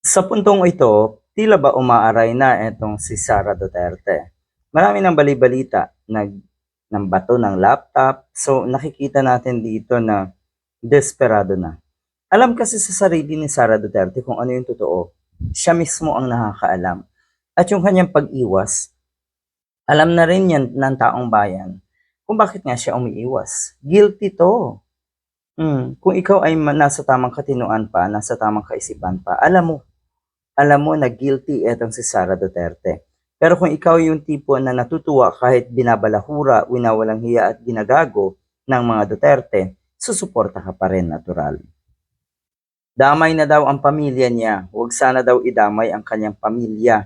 Sa puntong ito, tila ba umaaray na itong si Sara Duterte. Marami ng bali-balita, ng bato ng laptop, so nakikita natin dito na desperado na. Alam kasi sa sarili ni Sara Duterte kung ano yung totoo. Siya mismo ang nakakaalam. At yung kanyang pag-iwas, alam na rin yan ng taong bayan kung bakit nga siya umiiwas. Guilty to. Kung ikaw ay nasa tamang katinoan pa, nasa tamang kaisipan pa, alam mo na guilty etong si Sara Duterte. Pero kung ikaw yung tipo na natutuwa kahit binabalahura, winawalang hiya at ginagago ng mga Duterte, susuporta ka pa rin natural. Damay na daw ang pamilya niya, huwag sana daw idamay ang kanyang pamilya,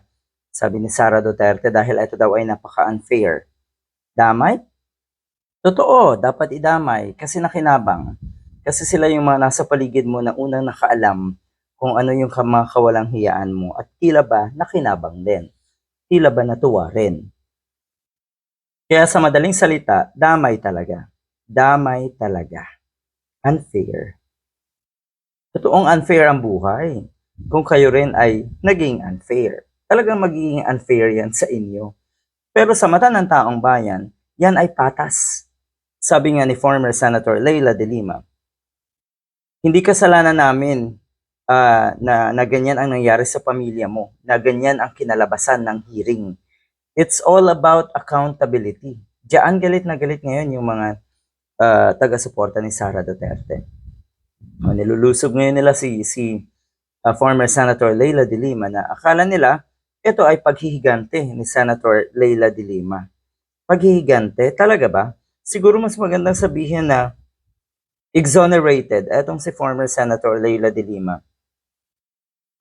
sabi ni Sara Duterte dahil ito daw ay napaka-unfair. Damay? Totoo, dapat idamay kasi nakinabang. Kasi sila yung mga nasa paligid mo na unang nakaalam kung ano yung mga kawalang hiyaan mo at tila ba nakinabang din. Tila ba natuwa rin. Kaya sa madaling salita, damay talaga. Damay talaga. Unfair. Totoong unfair ang buhay. Kung kayo rin ay naging unfair. Talagang magiging unfair yan sa inyo. Pero sa mata ng taong bayan, yan ay patas. Sabi nga ni former Senator Leila de Lima, hindi kasalanan namin na ganyan ang nangyari sa pamilya mo, na ganyan ang kinalabasan ng hearing. It's all about accountability. Diyan galit na galit ngayon yung mga taga-suporta ni Sara Duterte. Nilulusob ngayon nila si former Senator Leila de Lima na akala nila ito ay paghihigante ni Senator Leila de Lima. Paghihigante? Talaga ba? Siguro mas magandang sabihin na exonerated etong si former Senator Leila de Lima.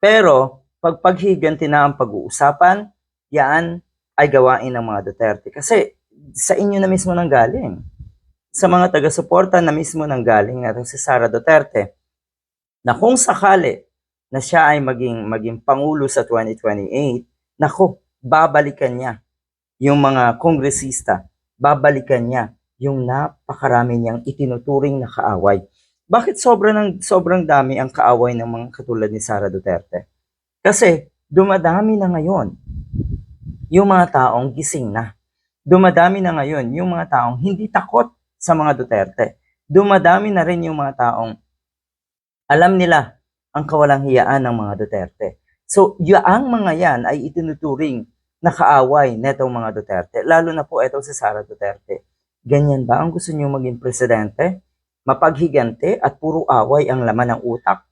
Pero, pag paghiganti na ang pag-uusapan, yan ay gawain ng mga Duterte. Kasi sa inyo na mismo nang galing. Sa mga taga-suporta na mismo nang galing natong si Sara Duterte na kung sakali na siya ay maging pangulo sa 2028, nako, babalikan niya yung mga kongresista, babalikan niya yung napakarami niyang itinuturing na kaaway. Bakit sobrang dami ang kaaway ng mga katulad ni Sara Duterte? Kasi dumadami na ngayon yung mga taong gising na. Dumadami na ngayon yung mga taong hindi takot sa mga Duterte. Dumadami na rin yung mga taong alam nila ang kawalang hiyaan ng mga Duterte. So, ang mga yan ay itinuturing na kaaway netong mga Duterte. Lalo na po itong si Sara Duterte. Ganyan ba ang gusto niyo maging presidente? Mapaghigante at puro away ang laman ng utak?